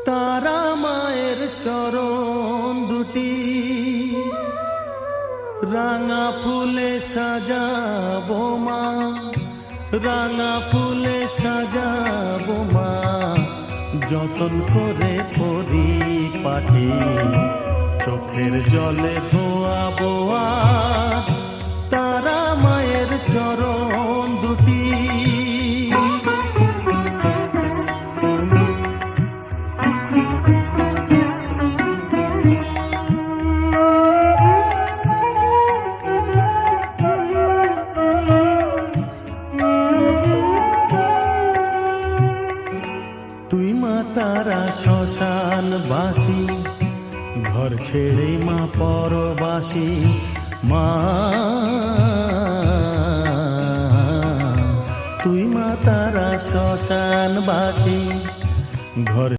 তারা মায়ের চরণ দুটি রাঙা ফুলে সাজাবো মা, রাঙা ফুলে সাজাবো মা, যতন করে পরিপাটি চোখের জলে ধোয়াবো আজ তারা মায়ের চরণ দুটি। তুই মা তারা শ্মশান বাসী, ঘর ছেড়ে মা পরবাসী মা, তুই মা তারা শ্মশান বাসী ঘর